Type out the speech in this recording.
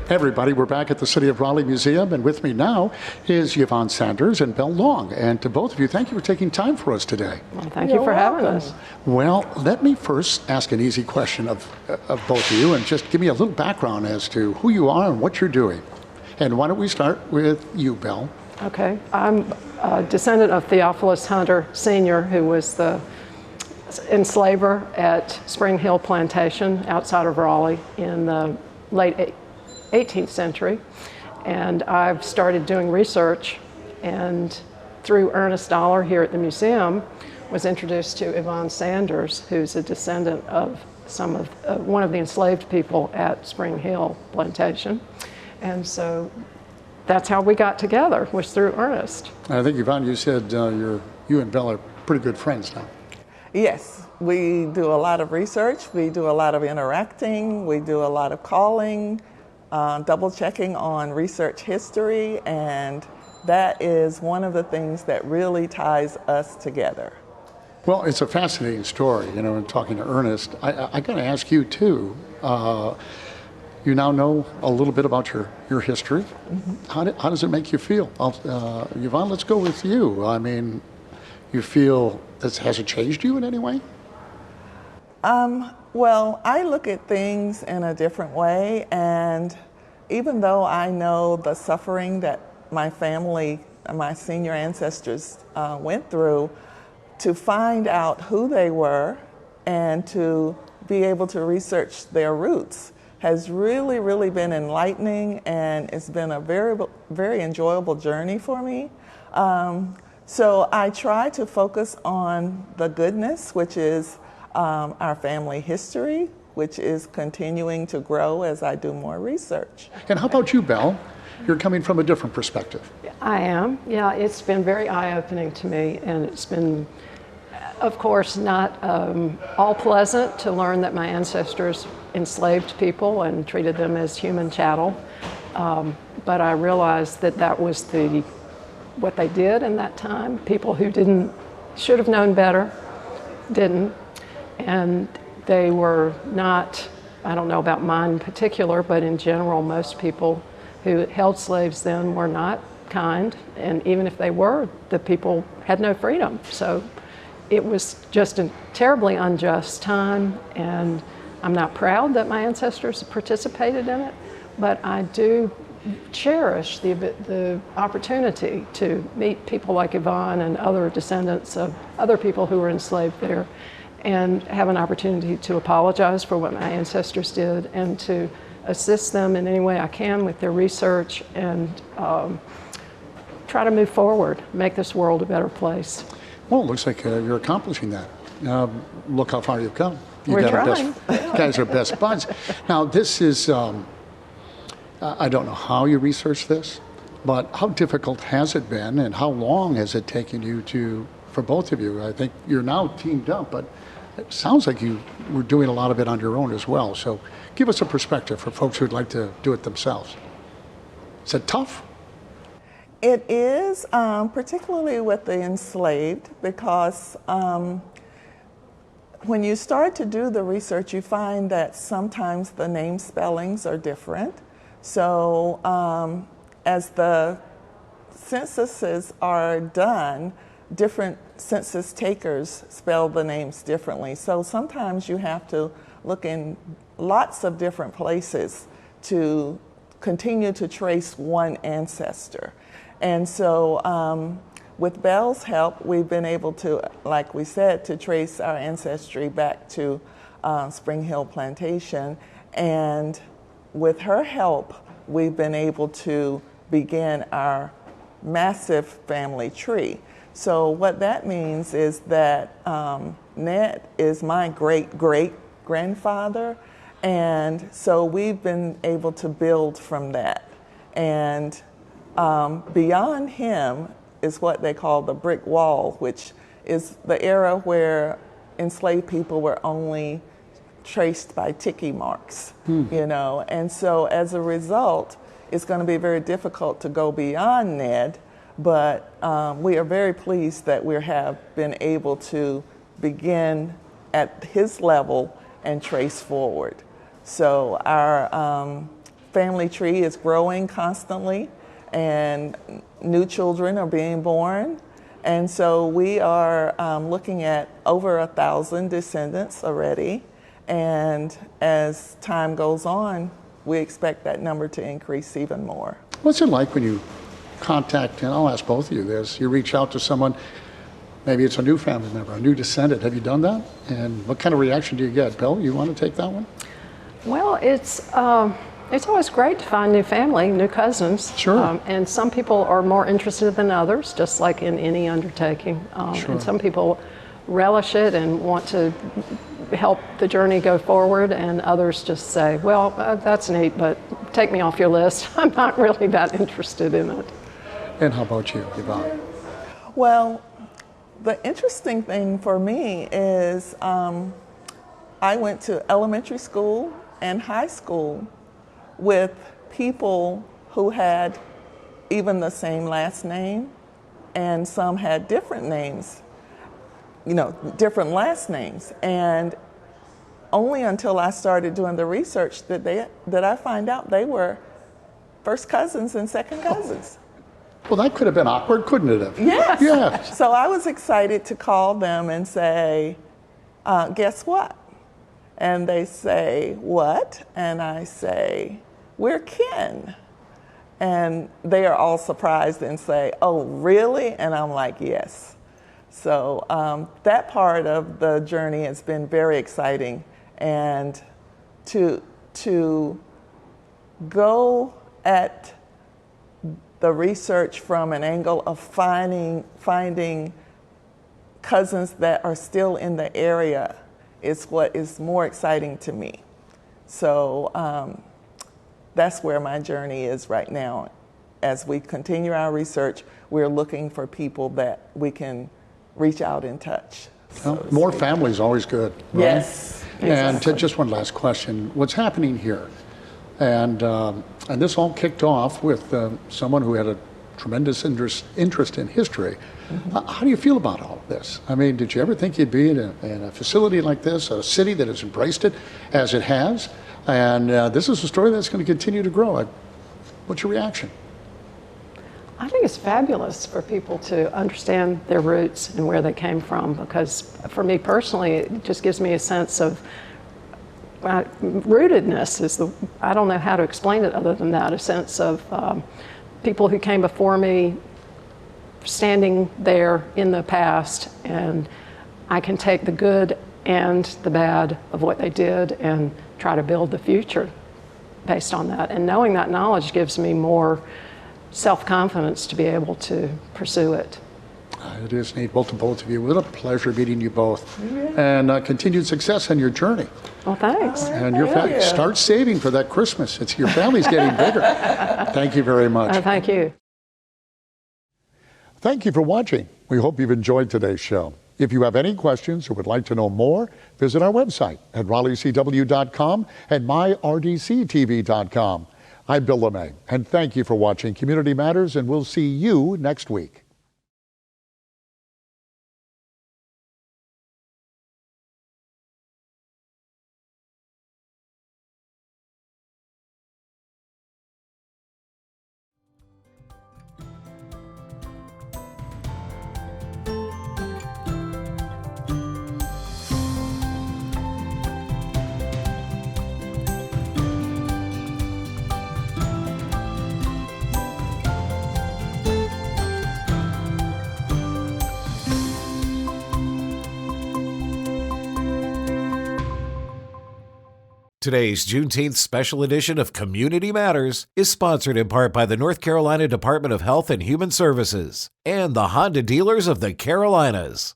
Hey everybody, we're back at the City of Raleigh Museum, and with me now is Yvonne Sanders and Belle Long. And to both of you, thank you for taking time for us today. Well, thank you for having us. Well, let me first ask an easy question of both of you, and just give me a little background as to who you are and what you're doing. And why don't we start with you, Belle? Okay, I'm a descendant of Theophilus Hunter Sr., who was the enslaver at Spring Hill Plantation outside of Raleigh in the late 18th century. And I've started doing research, and through Ernest here at the museum, was introduced to Yvonne Sanders, who's a descendant of one of the enslaved people at Spring Hill Plantation. And so that's how we got together, was through Ernest. I think, Yvonne, you said you and Belle are pretty good friends now. Yes, we do a lot of research, we do a lot of interacting, we do a lot of calling, double checking on research history, and that is one of the things that really ties us together. Well, it's a fascinating story, you know, and talking to Ernest, I got to ask you too. You now know a little bit about your history. Mm-hmm. How does it make you feel? Yvonne, let's go with you. I mean, you feel, has it changed you in any way? Well, I look at things in a different way, and even though I know the suffering that my family, my senior ancestors went through, to find out who they were and to be able to research their roots has really, really been enlightening, and it's been a very, very enjoyable journey for me. So I try to focus on the goodness, which is our family history, which is continuing to grow as I do more research. And how about you, Belle? You're coming from a different perspective. I am. Yeah, it's been very eye-opening to me, and it's been, of course, not all pleasant to learn that my ancestors enslaved people and treated them as human chattel. But I realized that that was what they did in that time. People who should have known better, didn't. And they were not, I don't know about mine in particular, but in general, most people who held slaves then were not kind. And even if they were, the people had no freedom. So it was just a terribly unjust time, and I'm not proud that my ancestors participated in it, but I do cherish the opportunity to meet people like Yvonne and other descendants of other people who were enslaved there, and have an opportunity to apologize for what my ancestors did and to assist them in any way I can with their research, and try to move forward, make this world a better place. Well, it looks like you're accomplishing that. Look how far you've come. We're trying. You guys are best buds. Now, this is, I don't know how you researched this, but how difficult has it been, and how long has it taken you for both of you? I think you're now teamed up, but it sounds like you were doing a lot of it on your own as well. So give us a perspective for folks who'd like to do it themselves. Is it tough? It is, particularly with the enslaved, because when you start to do the research, you find that sometimes the name spellings are different. So as the censuses are done, different census takers spell the names differently. So sometimes you have to look in lots of different places to continue to trace one ancestor. And so with Belle's help, we've been able to, like we said, to trace our ancestry back to Spring Hill Plantation. And with her help, we've been able to begin our massive family tree. So what that means is that Ned is my great-great-grandfather, and so we've been able to build from that. And beyond him is what they call the brick wall, which is the era where enslaved people were only traced by ticky marks, you know. And so as a result, it's going to be very difficult to go beyond Ned, but we are very pleased that we have been able to begin at his level and trace forward. So our family tree is growing constantly, and new children are being born. And so we are looking at over 1,000 descendants already. And as time goes on, we expect that number to increase even more. What's it like when you contact, and I'll ask both of you this, you reach out to someone, maybe it's a new family member, a new descendant. Have you done that? And what kind of reaction do you get? Belle, you want to take that one? Well, it's always great to find new family, new cousins. Sure. And some people are more interested than others, just like in any undertaking. Sure. And some people relish it and want to help the journey go forward, and others just say, well, that's neat, but take me off your list. I'm not really that interested in it. And how about you, Yvonne? Well, the interesting thing for me is I went to elementary school and high school with people who had even the same last name, and some had different names, different last names. And only until I started doing the research that I find out they were first cousins and second cousins. Well, that could have been awkward, couldn't it have? Yes. Yes. So I was excited to call them and say, guess what? And they say, what? And I say, we're kin. And they are all surprised and say, oh, really? And I'm like, yes. So that part of the journey has been very exciting. And to go at the research from an angle of finding cousins that are still in the area is what is more exciting to me. So that's where my journey is right now. As we continue our research, we're looking for people that we can reach out and touch. Well, more family is always good. Right? Yes. And Exactly. just one last question. What's happening here? And this all kicked off with someone who had a tremendous interest in history. Mm-hmm. How do you feel about all of this? I mean, did you ever think you'd be in a facility like this, a city that has embraced it as it has? And this is a story that's going to continue to grow. What's your reaction? I think it's fabulous for people to understand their roots and where they came from, because for me personally, it just gives me a sense of rootedness. I don't know how to explain it other than that, a sense of people who came before me standing there in the past, and I can take the good and the bad of what they did and try to build the future based on that. And knowing that knowledge gives me more self-confidence to be able to pursue it. It is neat. Well, to both of you, what a pleasure meeting you both. And continued success on your journey. Well, thanks. And your family, start saving for that Christmas. Your family's getting bigger. Thank you very much. Thank you. Thank you for watching. We hope you've enjoyed today's show. If you have any questions or would like to know more, visit our website at RaleighCW.com and myrdctv.com. I'm Bill LeMay, and thank you for watching Community Matters, and we'll see you next week. Today's Juneteenth special edition of Community Matters is sponsored in part by the North Carolina Department of Health and Human Services and the Honda dealers of the Carolinas.